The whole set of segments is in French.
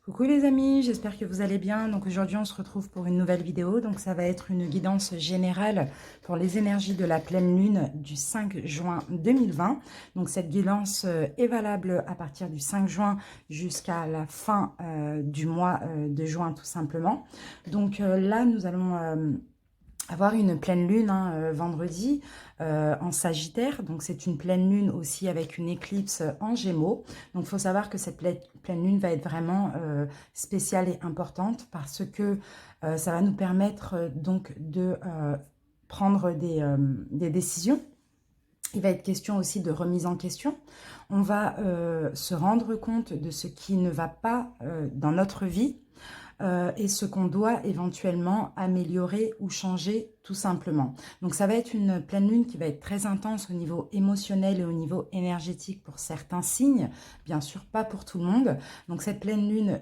Coucou les amis, j'espère que vous allez bien. Donc aujourd'hui on se retrouve pour une nouvelle vidéo. Donc ça va être une guidance générale pour les énergies de la pleine lune du 5 juin 2020. Donc cette guidance est valable à partir du 5 juin jusqu'à la fin du mois de juin tout simplement. Donc là nous allons avoir une pleine lune vendredi en Sagittaire. Donc c'est une pleine lune aussi avec une éclipse en Gémeaux. Donc il faut savoir que cette pleine lune va être vraiment spéciale et importante parce que ça va nous permettre donc de prendre des décisions. Il va être question aussi de remise en question. On va se rendre compte de ce qui ne va pas dans notre vie. Et ce qu'on doit éventuellement améliorer ou changer tout simplement. Donc ça va être une pleine lune qui va être très intense au niveau émotionnel et au niveau énergétique pour certains signes, bien sûr pas pour tout le monde. Donc cette pleine lune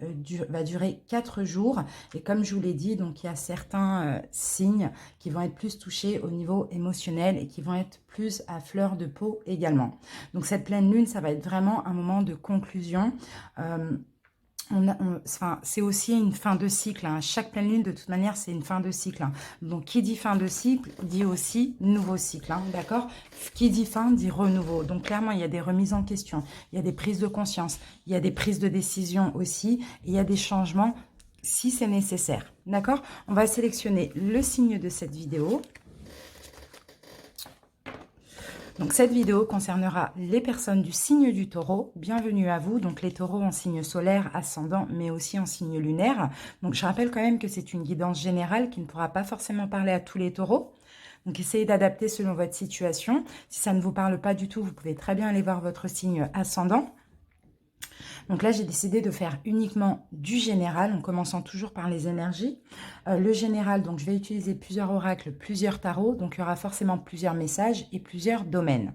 va durer 4 jours et comme je vous l'ai dit, donc il y a certains signes qui vont être plus touchés au niveau émotionnel et qui vont être plus à fleur de peau également. Donc cette pleine lune, ça va être vraiment un moment de conclusion. Enfin, c'est aussi une fin de cycle. Hein. Chaque pleine lune, de toute manière, c'est une fin de cycle. Hein. Donc, qui dit fin de cycle, dit aussi nouveau cycle. Hein, d'accord? Qui dit fin, dit renouveau. Donc, clairement, il y a des remises en question. Il y a des prises de conscience. Il y a des prises de décision aussi. Et il y a des changements si c'est nécessaire. D'accord? On va sélectionner le signe de cette vidéo. Donc cette vidéo concernera les personnes du signe du taureau. Bienvenue à vous. Donc les taureaux en signe solaire, ascendant, mais aussi en signe lunaire. Donc je rappelle quand même que c'est une guidance générale qui ne pourra pas forcément parler à tous les taureaux. Donc essayez d'adapter selon votre situation. Si ça ne vous parle pas du tout, vous pouvez très bien aller voir votre signe ascendant. Donc là, j'ai décidé de faire uniquement du général, en commençant toujours par les énergies. Le général, donc je vais utiliser plusieurs oracles, plusieurs tarots, donc il y aura forcément plusieurs messages et plusieurs domaines.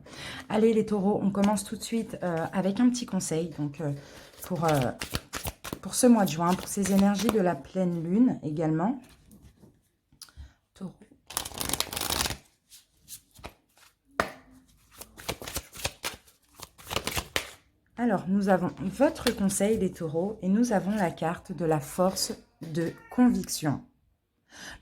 Allez les taureaux, on commence tout de suite avec un petit conseil donc, pour ce mois de juin, pour ces énergies de la pleine lune également. Taureau. Alors, nous avons votre conseil, les taureaux, et nous avons la carte de la force de conviction.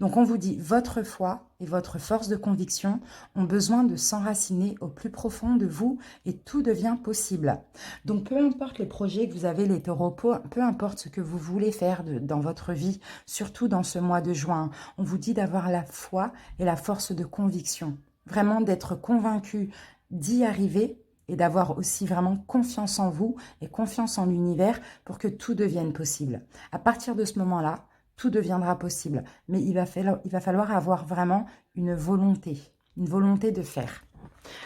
Donc, on vous dit, votre foi et votre force de conviction ont besoin de s'enraciner au plus profond de vous et tout devient possible. Donc, peu importe les projets que vous avez, les taureaux, peu importe ce que vous voulez faire dans votre vie, surtout dans ce mois de juin, on vous dit d'avoir la foi et la force de conviction. Vraiment d'être convaincu d'y arriver et d'avoir aussi vraiment confiance en vous et confiance en l'univers pour que tout devienne possible. À partir de ce moment-là, tout deviendra possible. Mais il va falloir avoir vraiment une volonté de faire.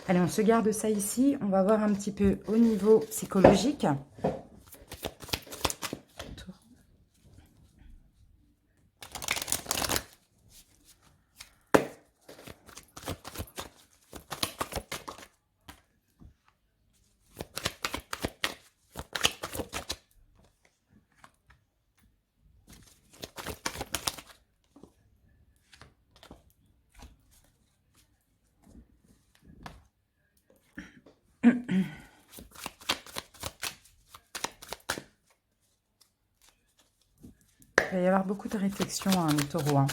Allez, on se garde ça ici. On va voir un petit peu au niveau psychologique. Il va y avoir beaucoup de réflexions, hein, les taureaux. Hein.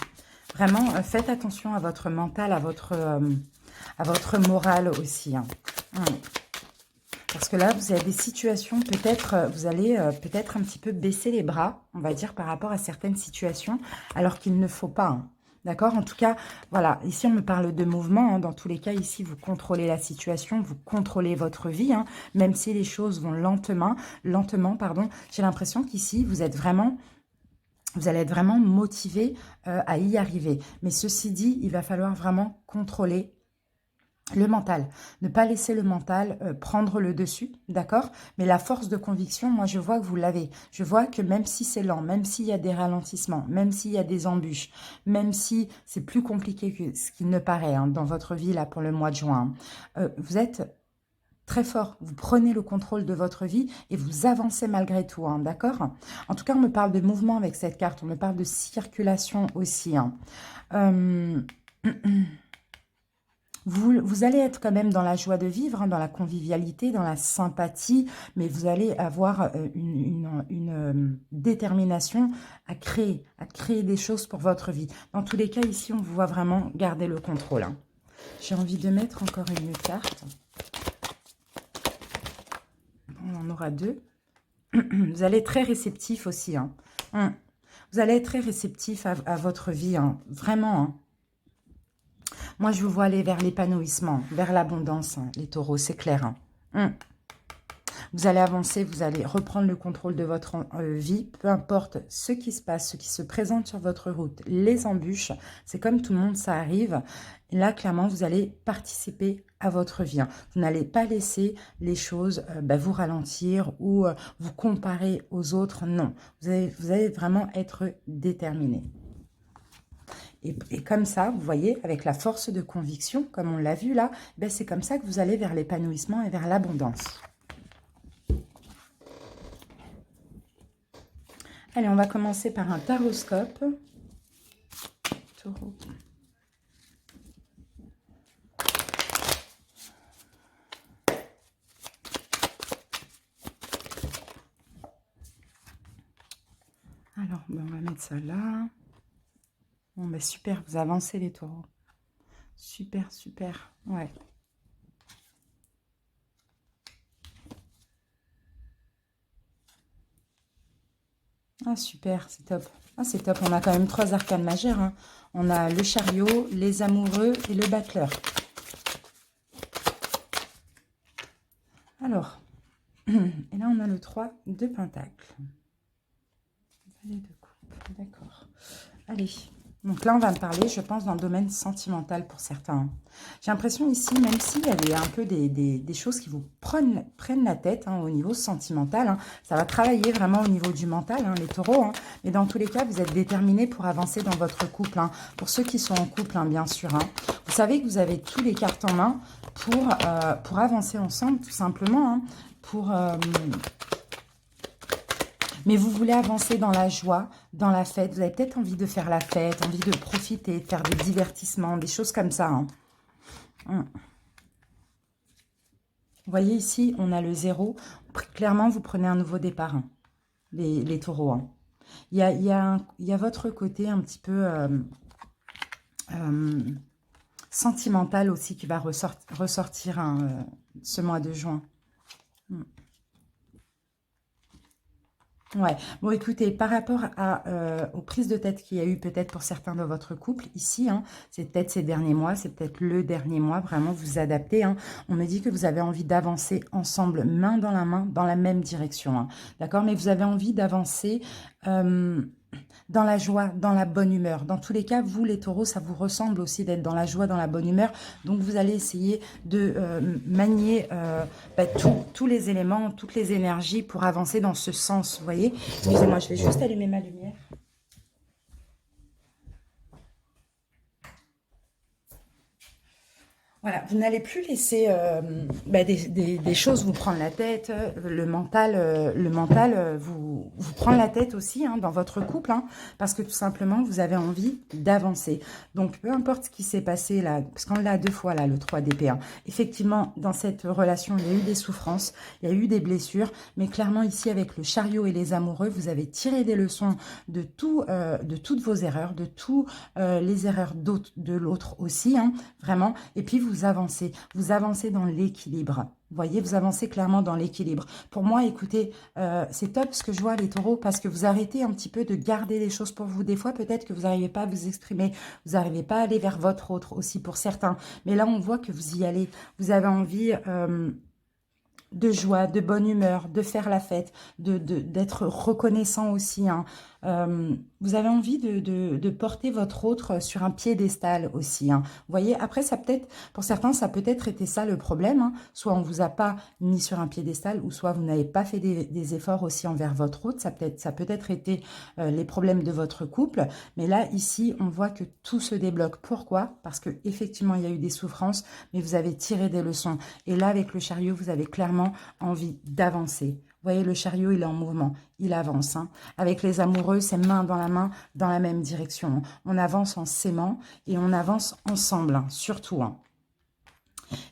Vraiment, faites attention à votre mental, à votre morale aussi. Hein. Parce que là, vous avez des situations, peut-être, vous allez peut-être un petit peu baisser les bras, on va dire, par rapport à certaines situations, alors qu'il ne faut pas. Hein. D'accord? En tout cas, voilà, ici, on me parle de mouvement. Hein. Dans tous les cas, ici, vous contrôlez la situation, vous contrôlez votre vie, hein. Même si les choses vont lentement, pardon. J'ai l'impression qu'ici, vous allez être vraiment motivé à y arriver. Mais ceci dit, il va falloir vraiment contrôler le mental, ne pas laisser le mental prendre le dessus, d'accord? Mais la force de conviction, moi je vois que vous l'avez. Je vois que même si c'est lent, même s'il y a des ralentissements, même s'il y a des embûches, même si c'est plus compliqué que ce qu'il ne paraît hein, dans votre vie là pour le mois de juin, vous êtes très fort. Vous prenez le contrôle de votre vie et vous avancez malgré tout, hein, d'accord? En tout cas, on me parle de mouvement avec cette carte, on me parle de circulation aussi. Hein. Vous allez être quand même dans la joie de vivre, hein, dans la convivialité, dans la sympathie, mais vous allez avoir une détermination à créer des choses pour votre vie. Dans tous les cas, ici, on vous voit vraiment garder le contrôle. Hein. J'ai envie de mettre encore une carte. On en aura deux. Vous allez être très réceptif aussi. Hein. Vous allez être très réceptif à votre vie, hein. Vraiment. Hein. Moi, je vous vois aller vers l'épanouissement, vers l'abondance, hein, les taureaux, c'est clair. Hein. Vous allez avancer, vous allez reprendre le contrôle de votre vie, peu importe ce qui se passe, ce qui se présente sur votre route, les embûches, c'est comme tout le monde, ça arrive. Et là, clairement, vous allez participer à votre vie. Hein. Vous n'allez pas laisser les choses vous ralentir ou vous comparer aux autres, non. Vous allez vraiment être déterminé. Et comme ça, vous voyez, avec la force de conviction, comme on l'a vu là, c'est comme ça que vous allez vers l'épanouissement et vers l'abondance. Allez, on va commencer par un taroscope. Taureau. Alors, on va mettre ça là. Bon, super, vous avancez les taureaux. Super, super. Ouais. Ah, super, c'est top. Ah, c'est top. On a quand même 3 arcanes majeures. Hein. On a le chariot, les amoureux et le battleur. Alors, et là, on a le 3 de pentacles. Valet de coupe, d'accord. Allez. Donc là, on va me parler, je pense, dans le domaine sentimental pour certains. J'ai l'impression ici, même s'il y a un peu des choses qui vous prennent la tête hein, au niveau sentimental, hein, ça va travailler vraiment au niveau du mental, hein, les taureaux. Hein, mais dans tous les cas, vous êtes déterminés pour avancer dans votre couple. Hein, pour ceux qui sont en couple, hein, bien sûr. Hein. Vous savez que vous avez tous les cartes en main pour avancer ensemble, tout simplement. Hein, mais vous voulez avancer dans la joie, dans la fête. Vous avez peut-être envie de faire la fête, envie de profiter, de faire des divertissements, des choses comme ça. Hein. Vous voyez ici, on a le 0. Clairement, vous prenez un nouveau départ, hein, les taureaux. Hein. Il y a votre côté un petit peu sentimental aussi qui va ressortir hein, ce mois de juin. Ouais, bon écoutez, par rapport aux prises de tête qu'il y a eu peut-être pour certains de votre couple, ici, hein, c'est peut-être ces derniers mois, c'est peut-être le dernier mois, vraiment vous adaptez. Hein. On me dit que vous avez envie d'avancer ensemble, main, dans la même direction. Hein, d'accord, mais vous avez envie d'avancer dans la joie, dans la bonne humeur. Dans tous les cas, vous les taureaux, ça vous ressemble aussi d'être dans la joie, dans la bonne humeur. Donc vous allez essayer de manier tous les éléments, toutes les énergies pour avancer dans ce sens. Vous voyez? Excusez-moi, je vais juste allumer ma lumière. Voilà, vous n'allez plus laisser des choses vous prendre la tête, le mental vous prend la tête aussi hein, dans votre couple, hein, parce que tout simplement, vous avez envie d'avancer. Donc, peu importe ce qui s'est passé là, parce qu'on l'a 2 fois là, le 3 d'épée. Hein. Effectivement, dans cette relation, il y a eu des souffrances, il y a eu des blessures, mais clairement ici, avec le chariot et les amoureux, vous avez tiré des leçons de toutes vos erreurs, de toutes les erreurs de l'autre aussi, hein, vraiment, et puis vous avancez dans l'équilibre. Vous voyez, vous avancez clairement dans l'équilibre. Pour moi, écoutez, c'est top ce que je vois les taureaux parce que vous arrêtez un petit peu de garder les choses pour vous. Des fois, peut-être que vous n'arrivez pas à vous exprimer, vous n'arrivez pas à aller vers votre autre aussi pour certains. Mais là, on voit que vous y allez. Vous avez envie de joie, de bonne humeur, de faire la fête, d'être reconnaissant aussi. Hein. Vous avez envie de porter votre autre sur un piédestal aussi. Hein. Vous voyez, après, ça peut-être, pour certains, ça peut être été ça le problème. Hein. Soit on ne vous a pas mis sur un piédestal, ou soit vous n'avez pas fait des efforts aussi envers votre autre. Ça peut être été les problèmes de votre couple. Mais là, ici, on voit que tout se débloque. Pourquoi? Parce que effectivement, il y a eu des souffrances, mais vous avez tiré des leçons. Et là, avec le chariot, vous avez clairement envie d'avancer. Vous voyez, le chariot, il est en mouvement, il avance. Hein. Avec les amoureux, c'est main, dans la même direction. On avance en s'aimant et on avance ensemble, hein, surtout. Hein.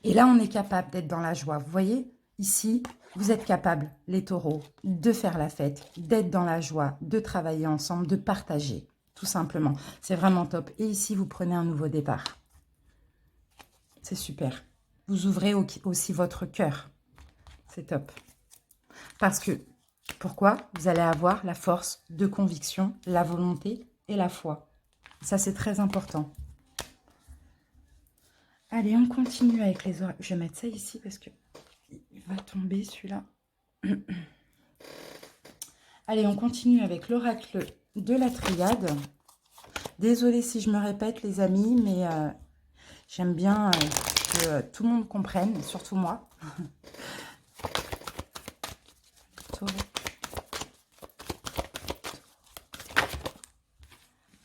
Et là, on est capable d'être dans la joie. Vous voyez, ici, vous êtes capables, les taureaux, de faire la fête, d'être dans la joie, de travailler ensemble, de partager, tout simplement. C'est vraiment top. Et ici, vous prenez un nouveau départ. C'est super. Vous ouvrez aussi votre cœur. C'est top. Parce que, pourquoi? Vous allez avoir la force de conviction, la volonté et la foi. Ça, c'est très important. Allez, on continue avec les oracles. Je vais mettre ça ici parce que il va tomber celui-là. Allez, on continue avec l'oracle de la triade. Désolée si je me répète, les amis, mais j'aime bien que tout le monde comprenne, surtout moi.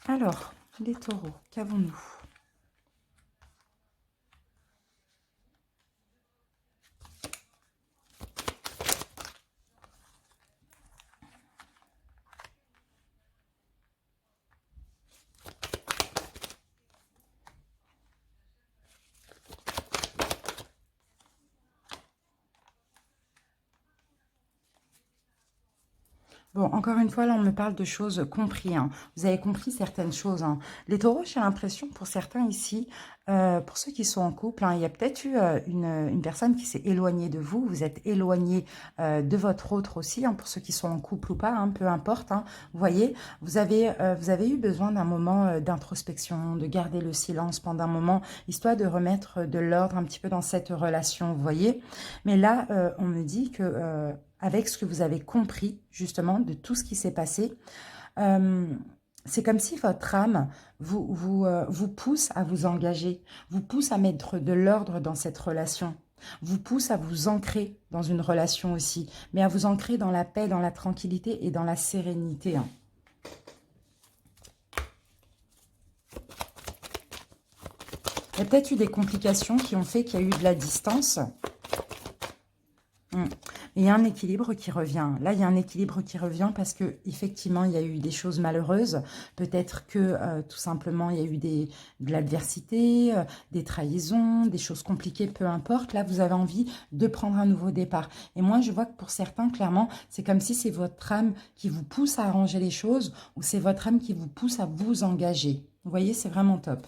Alors, les taureaux, qu'avons-nous? Bon, encore une fois, là, on me parle de choses comprises. Hein. Vous avez compris certaines choses. Hein. Les taureaux, j'ai l'impression, pour certains ici, pour ceux qui sont en couple, hein, il y a peut-être eu une personne qui s'est éloignée de vous. Vous êtes éloigné de votre autre aussi, hein, pour ceux qui sont en couple ou pas, hein, peu importe. Hein. Vous voyez, vous avez eu besoin d'un moment d'introspection, de garder le silence pendant un moment, histoire de remettre de l'ordre un petit peu dans cette relation, vous voyez. Mais là, on me dit que... avec ce que vous avez compris, justement, de tout ce qui s'est passé. C'est comme si votre âme vous pousse à vous engager, vous pousse à mettre de l'ordre dans cette relation, vous pousse à vous ancrer dans une relation aussi, mais à vous ancrer dans la paix, dans la tranquillité et dans la sérénité. Hein. Il y a peut-être eu des complications qui ont fait qu'il y a eu de la distance. Il y a un équilibre qui revient. Là, il y a un équilibre qui revient parce que effectivement, il y a eu des choses malheureuses. Peut-être que tout simplement, il y a eu de l'adversité, des trahisons, des choses compliquées, peu importe. Là, vous avez envie de prendre un nouveau départ. Et moi, je vois que pour certains, clairement, c'est comme si c'est votre âme qui vous pousse à arranger les choses ou c'est votre âme qui vous pousse à vous engager. Vous voyez, c'est vraiment top.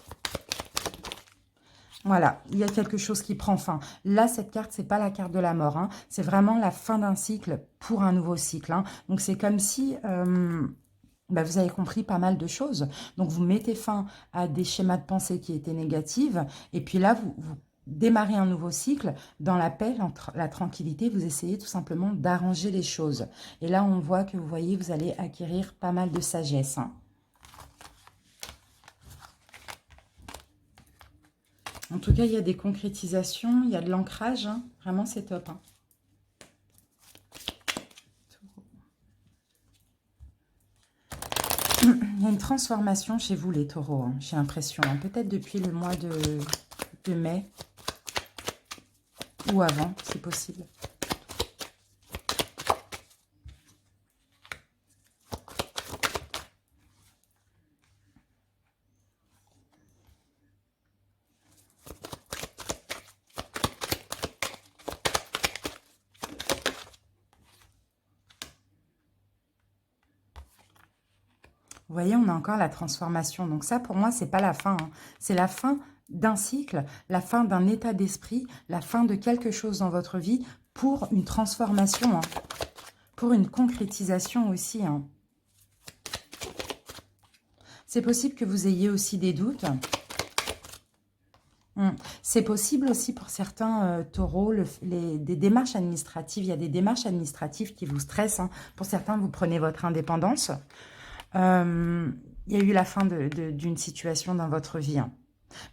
Voilà, il y a quelque chose qui prend fin. Là, cette carte, c'est pas la carte de la mort. Hein. C'est vraiment la fin d'un cycle pour un nouveau cycle. Hein. Donc, c'est comme si vous avez compris pas mal de choses. Donc, vous mettez fin à des schémas de pensée qui étaient négatifs. Et puis là, vous démarrez un nouveau cycle dans la paix, la tranquillité. Vous essayez tout simplement d'arranger les choses. Et là, on voit que, vous voyez, vous allez acquérir pas mal de sagesse. Hein. En tout cas, il y a des concrétisations, il y a de l'ancrage. Hein. Vraiment, c'est top. Hein. Il y a une transformation chez vous, les taureaux. Hein, j'ai l'impression. Hein. Peut-être depuis le mois de mai. Ou avant, c'est possible. Vous voyez, on a encore la transformation. Donc ça, pour moi, c'est pas la fin. Hein. C'est la fin d'un cycle, la fin d'un état d'esprit, la fin de quelque chose dans votre vie pour une transformation, hein. Pour une concrétisation aussi. Hein. C'est possible que vous ayez aussi des doutes. C'est possible aussi pour certains taureaux, des démarches administratives. Il y a des démarches administratives qui vous stressent. Hein. Pour certains, vous prenez votre indépendance. Il y a eu la fin d'une situation dans votre vie. Hein.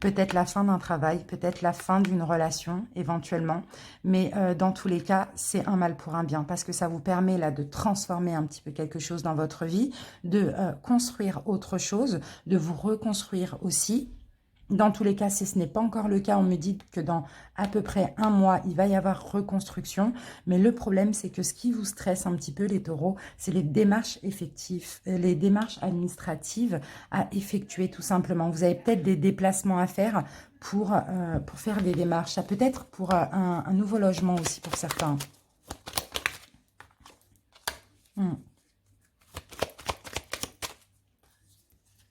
Peut-être la fin d'un travail, peut-être la fin d'une relation, éventuellement. Mais dans tous les cas, c'est un mal pour un bien. Parce que ça vous permet là de transformer un petit peu quelque chose dans votre vie, de construire autre chose, de vous reconstruire aussi. Dans tous les cas, si ce n'est pas encore le cas, on me dit que dans à peu près un mois, il va y avoir reconstruction. Mais le problème, c'est que ce qui vous stresse un petit peu, les taureaux, c'est les démarches effectives, les démarches administratives à effectuer tout simplement. Vous avez peut-être des déplacements à faire pour faire des démarches. Ça peut être pour un nouveau logement aussi pour certains. Il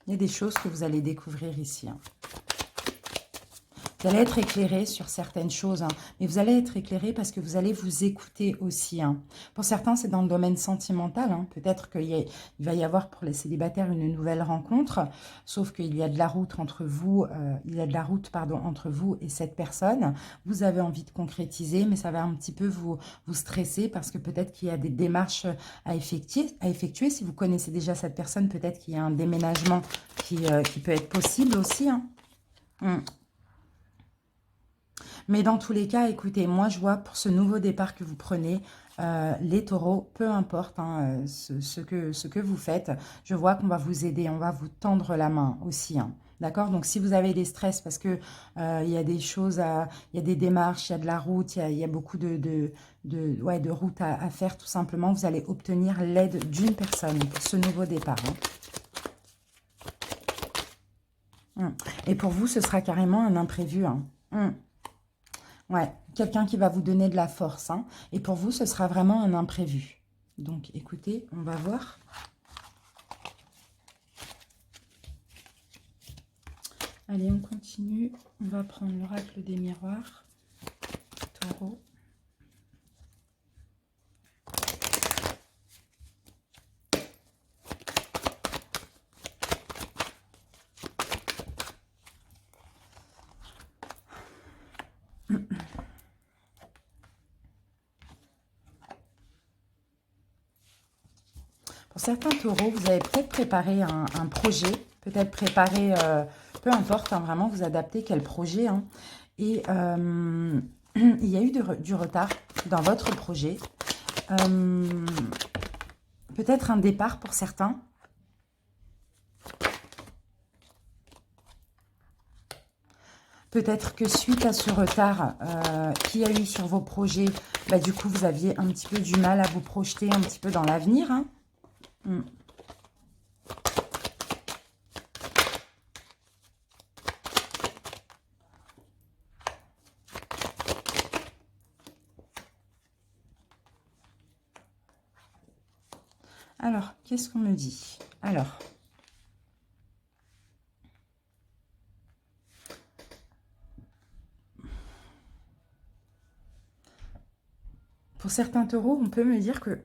y a des choses que vous allez découvrir ici. Vous allez être éclairé sur certaines choses, mais vous allez être éclairé parce que vous allez vous écouter aussi. Pour certains, c'est dans le domaine sentimental. Peut-être qu'il va y avoir pour les célibataires une nouvelle rencontre, sauf qu'il y a de la route entre vous, entre vous et cette personne. Vous avez envie de concrétiser, mais ça va un petit peu vous stresser parce que peut-être qu'il y a des démarches à effectuer. Si vous connaissez déjà cette personne, peut-être qu'il y a un déménagement qui peut être possible aussi. Mais dans tous les cas, écoutez, moi je vois pour ce nouveau départ que vous prenez, les taureaux, peu importe ce que vous faites, je vois qu'on va vous aider, on va vous tendre la main aussi. D'accord? Donc si vous avez des stress parce que il y a des choses, il y a des démarches, il y a de la route, il y a beaucoup de route à faire tout simplement, vous allez obtenir l'aide d'une personne pour ce nouveau départ. Et pour vous, ce sera carrément un imprévu. Ouais, quelqu'un qui va vous donner de la force. Et pour vous, ce sera vraiment un imprévu. Donc, écoutez, on va voir. Allez, on continue. On va prendre l'oracle des miroirs. Taureau. Pour certains taureaux, vous avez peut-être préparé un projet, peut-être préparé, peu importe, vraiment vous adaptez quel projet. Et il y a eu du retard dans votre projet. Peut-être un départ pour certains. Peut-être que suite à ce retard qu'il y a eu sur vos projets, du coup, vous aviez un petit peu du mal à vous projeter un petit peu dans l'avenir. Alors, qu'est-ce qu'on me dit? Alors, pour certains taureaux, on peut me dire que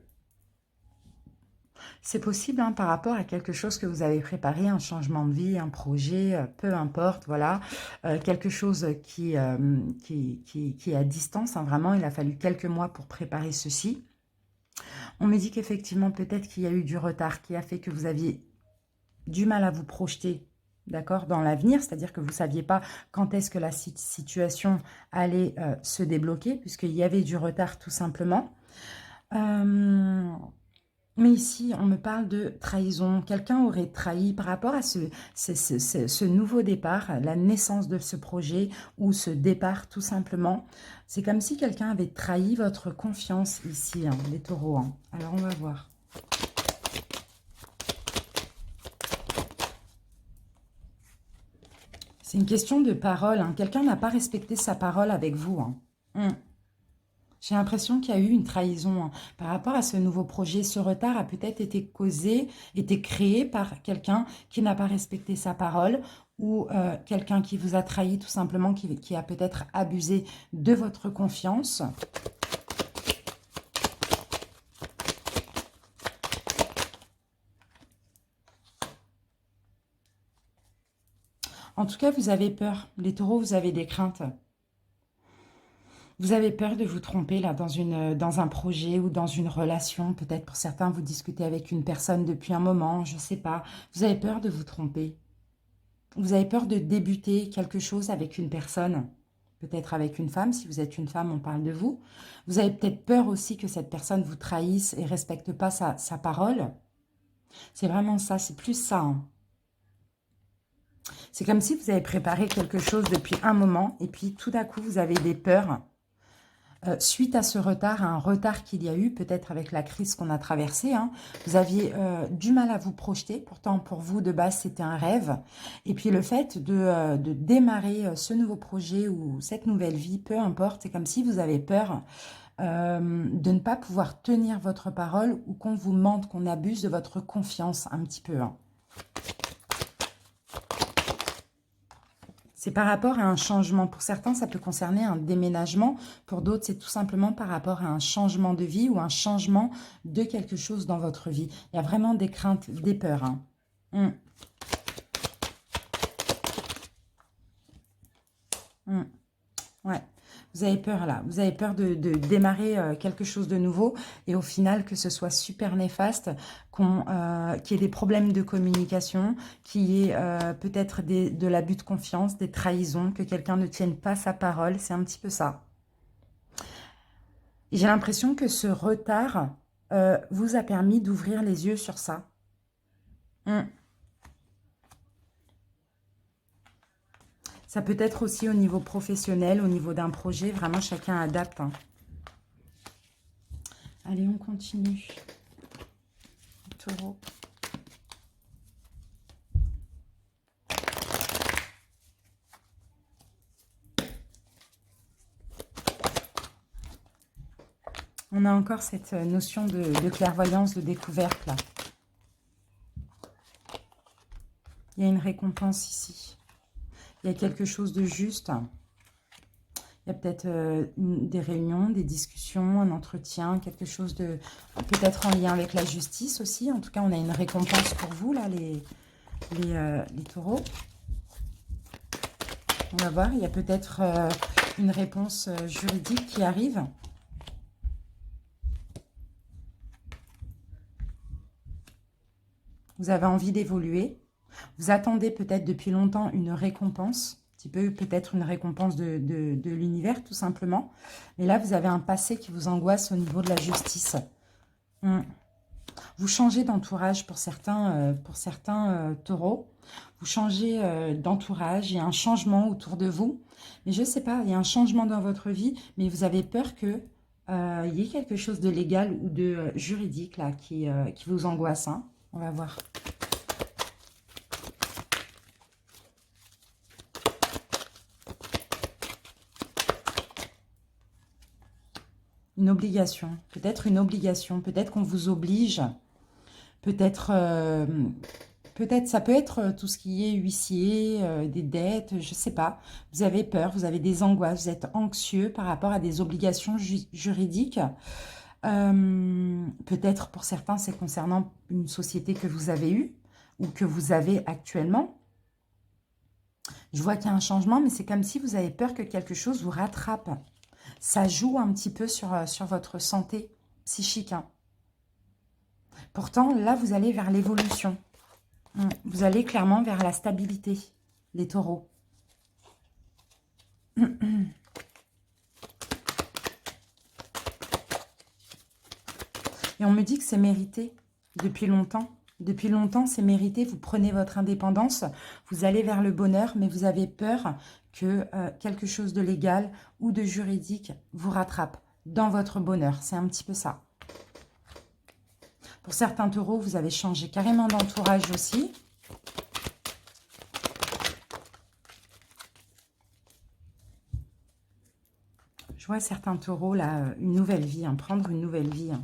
c'est possible par rapport à quelque chose que vous avez préparé, un changement de vie, un projet, peu importe, voilà. Quelque chose qui est à distance, vraiment, il a fallu quelques mois pour préparer ceci. On me dit qu'effectivement, peut-être qu'il y a eu du retard qui a fait que vous aviez du mal à vous projeter, d'accord, dans l'avenir, c'est-à-dire que vous ne saviez pas quand est-ce que la situation allait se débloquer, puisqu'il y avait du retard tout simplement. Mais ici, on me parle de trahison. Quelqu'un aurait trahi par rapport à ce nouveau départ, la naissance de ce projet ou ce départ tout simplement. C'est comme si quelqu'un avait trahi votre confiance ici, les taureaux. Alors, on va voir. C'est une question de parole. Quelqu'un n'a pas respecté sa parole avec vous. J'ai l'impression qu'il y a eu une trahison par rapport à ce nouveau projet. Ce retard a peut-être été créé par quelqu'un qui n'a pas respecté sa parole ou quelqu'un qui vous a trahi tout simplement, qui a peut-être abusé de votre confiance. En tout cas, vous avez peur. Les taureaux, vous avez des craintes. Vous avez peur de vous tromper là dans un projet ou dans une relation. Peut-être pour certains, vous discutez avec une personne depuis un moment, je ne sais pas. Vous avez peur de vous tromper. Vous avez peur de débuter quelque chose avec une personne. Peut-être avec une femme. Si vous êtes une femme, on parle de vous. Vous avez peut-être peur aussi que cette personne vous trahisse et ne respecte pas sa parole. C'est vraiment ça, c'est plus ça. C'est comme si vous avez préparé quelque chose depuis un moment et puis tout à coup, vous avez des peurs. Suite à ce retard, un retard qu'il y a eu, peut-être avec la crise qu'on a traversée, hein, vous aviez du mal à vous projeter. Pourtant, pour vous, de base, c'était un rêve. Et puis, le fait de démarrer ce nouveau projet ou cette nouvelle vie, peu importe, c'est comme si vous avez peur de ne pas pouvoir tenir votre parole ou qu'on vous mente, qu'on abuse de votre confiance un petit peu. Hein. C'est par rapport à un changement. Pour certains, ça peut concerner un déménagement. Pour d'autres, c'est tout simplement par rapport à un changement de vie ou un changement de quelque chose dans votre vie. Il y a vraiment des craintes, des peurs. Hein. Ouais. Vous avez peur là, vous avez peur de démarrer quelque chose de nouveau et au final que ce soit super néfaste, qu'il y ait des problèmes de communication, qu'il y ait peut-être de l'abus de confiance, des trahisons, que quelqu'un ne tienne pas sa parole, c'est un petit peu ça. J'ai l'impression que ce retard vous a permis d'ouvrir les yeux sur ça. Ça peut être aussi au niveau professionnel, au niveau d'un projet. Vraiment, chacun adapte. Hein. Allez, on continue. Taureau. On a encore cette notion de clairvoyance, de découverte, là. Il y a une récompense ici. Il y a quelque chose de juste. Il y a peut-être des réunions, des discussions, un entretien, quelque chose de peut-être en lien avec la justice aussi. En tout cas, on a une récompense pour vous, là, les taureaux. On va voir, il y a peut-être une réponse juridique qui arrive. Vous avez envie d'évoluer. Vous attendez peut-être depuis longtemps une récompense, un petit peu peut-être une récompense de l'univers tout simplement. Mais là, vous avez un passé qui vous angoisse au niveau de la justice. Vous changez d'entourage pour certains taureaux. Vous changez d'entourage, il y a un changement autour de vous. Mais je ne sais pas, il y a un changement dans votre vie, mais vous avez peur que il y ait quelque chose de légal ou de juridique là qui vous angoisse. Hein. On va voir. Une obligation, peut-être qu'on vous oblige, peut-être ça peut être tout ce qui est huissier, des dettes, je ne sais pas. Vous avez peur, vous avez des angoisses, vous êtes anxieux par rapport à des obligations juridiques. Peut-être pour certains, c'est concernant une société que vous avez eue ou que vous avez actuellement. Je vois qu'il y a un changement, mais c'est comme si vous avez peur que quelque chose vous rattrape. Ça joue un petit peu sur votre santé psychique. Hein. Pourtant, là, vous allez vers l'évolution. Vous allez clairement vers la stabilité, les taureaux. Et on me dit que c'est mérité depuis longtemps. Depuis longtemps, c'est mérité. Vous prenez votre indépendance, vous allez vers le bonheur, mais vous avez peur que quelque chose de légal ou de juridique vous rattrape dans votre bonheur. C'est un petit peu ça. Pour certains taureaux, vous avez changé carrément d'entourage aussi. Je vois certains taureaux, là, une nouvelle vie, hein, prendre une nouvelle vie. Hein.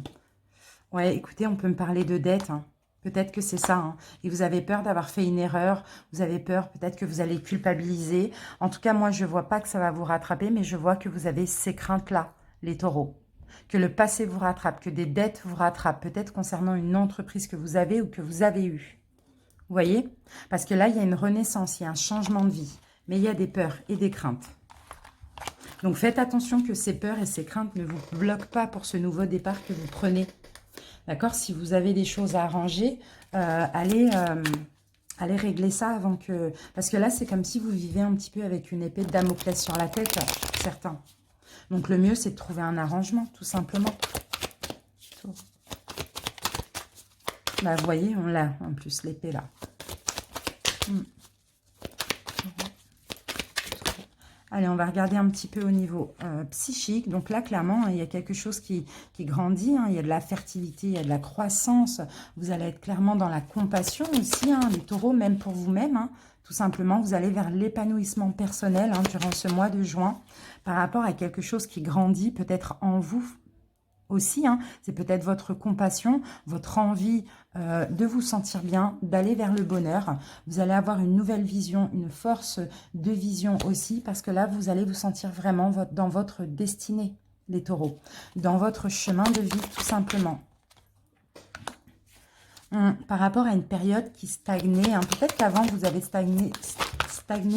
Ouais, écoutez, on peut me parler de dette, hein. Peut-être que c'est ça. Hein. Et vous avez peur d'avoir fait une erreur. Vous avez peur peut-être que vous allez culpabiliser. En tout cas, moi, je ne vois pas que ça va vous rattraper, mais je vois que vous avez ces craintes-là, les taureaux. Que le passé vous rattrape, que des dettes vous rattrapent. Peut-être concernant une entreprise que vous avez ou que vous avez eue. Vous voyez? Parce que là, il y a une renaissance, il y a un changement de vie. Mais il y a des peurs et des craintes. Donc, faites attention que ces peurs et ces craintes ne vous bloquent pas pour ce nouveau départ que vous prenez. D'accord? Si vous avez des choses à arranger, allez régler ça avant que... Parce que là, c'est comme si vous vivez un petit peu avec une épée de Damoclès sur la tête, certains. Donc, le mieux, c'est de trouver un arrangement, tout simplement. Bah, vous voyez, on l'a en plus, l'épée, là. Allez, on va regarder un petit peu au niveau psychique. Donc là, clairement, il y a quelque chose qui grandit. Hein. Il y a de la fertilité, il y a de la croissance. Vous allez être clairement dans la compassion aussi, hein, les taureaux, même pour vous-même. Hein. Tout simplement, vous allez vers l'épanouissement personnel hein, durant ce mois de juin par rapport à quelque chose qui grandit peut-être en vous aussi. Hein. C'est peut-être votre compassion, votre envie de vous sentir bien, d'aller vers le bonheur. Vous allez avoir une nouvelle vision, une force de vision aussi, parce que là, vous allez vous sentir vraiment dans votre destinée, les taureaux, dans votre chemin de vie, tout simplement. Par rapport à une période qui stagnait, hein. Peut-être qu'avant, vous avez stagné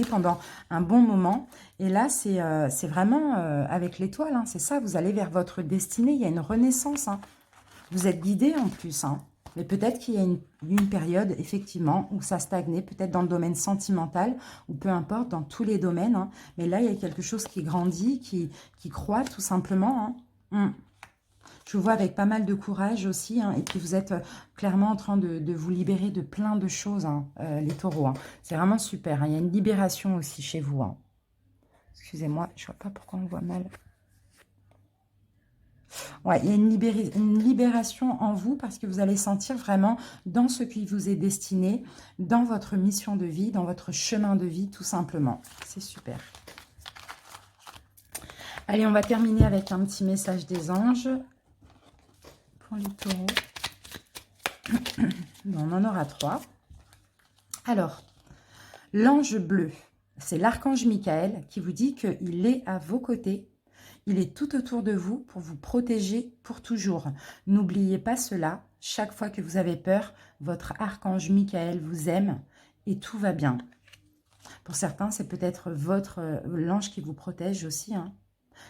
pendant un bon moment. Et là, c'est vraiment avec l'étoile, hein. C'est ça, vous allez vers votre destinée. Il y a une renaissance. Hein. Vous êtes guidé en plus. Hein. Mais peut-être qu'il y a une période, effectivement, où ça stagnait, peut-être dans le domaine sentimental, ou peu importe, dans tous les domaines. Hein. Mais là, il y a quelque chose qui grandit, qui croît tout simplement. Hein. Je vous vois avec pas mal de courage aussi, hein, et puis vous êtes clairement en train de vous libérer de plein de choses, hein, les taureaux. Hein. C'est vraiment super, hein. Il y a une libération aussi chez vous. Hein. Excusez-moi, je ne vois pas pourquoi on voit mal. Ouais, il y a une libération en vous parce que vous allez sentir vraiment dans ce qui vous est destiné, dans votre mission de vie, dans votre chemin de vie, tout simplement. C'est super. Allez, on va terminer avec un petit message des anges. Pour les taureaux. Bon, on en aura 3. Alors, l'ange bleu, c'est l'archange Michael qui vous dit qu'il est à vos côtés. Il est tout autour de vous pour vous protéger pour toujours. N'oubliez pas cela. Chaque fois que vous avez peur, votre archange Michael vous aime et tout va bien. Pour certains, c'est peut-être l'ange qui vous protège aussi, hein.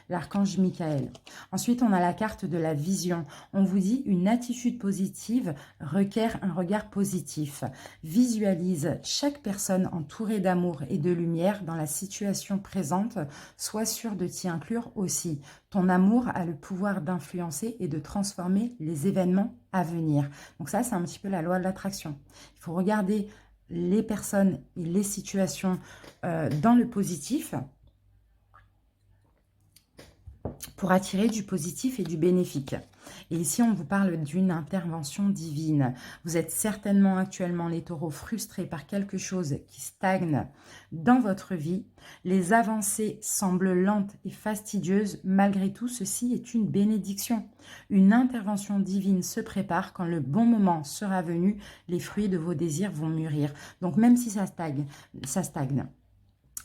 L'archange Michael. Ensuite, on a la carte de la vision. On vous dit une attitude positive requiert un regard positif. Visualise chaque personne entourée d'amour et de lumière dans la situation présente. Sois sûr de t'y inclure aussi. Ton amour a le pouvoir d'influencer et de transformer les événements à venir. Donc ça, c'est un petit peu la loi de l'attraction. Il faut regarder les personnes et les situations dans le positif, pour attirer du positif et du bénéfique. Et ici, on vous parle d'une intervention divine. Vous êtes certainement actuellement, les taureaux, frustrés par quelque chose qui stagne dans votre vie. Les avancées semblent lentes et fastidieuses. Malgré tout, ceci est une bénédiction. Une intervention divine se prépare. Quand le bon moment sera venu, les fruits de vos désirs vont mûrir. Donc, même si ça stagne.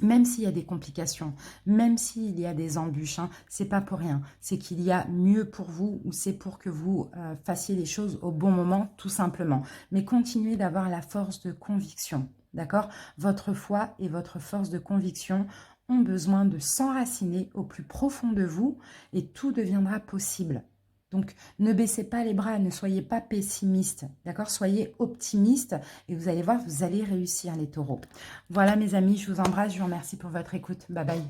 Même s'il y a des complications, même s'il y a des embûches, hein, c'est pas pour rien. C'est qu'il y a mieux pour vous ou c'est pour que vous fassiez les choses au bon moment, tout simplement. Mais continuez d'avoir la force de conviction, d'accord? Votre foi et votre force de conviction ont besoin de s'enraciner au plus profond de vous et tout deviendra possible. Donc, ne baissez pas les bras, ne soyez pas pessimiste, d'accord? Soyez optimiste et vous allez voir, vous allez réussir les taureaux. Voilà mes amis, je vous embrasse, je vous remercie pour votre écoute. Bye bye.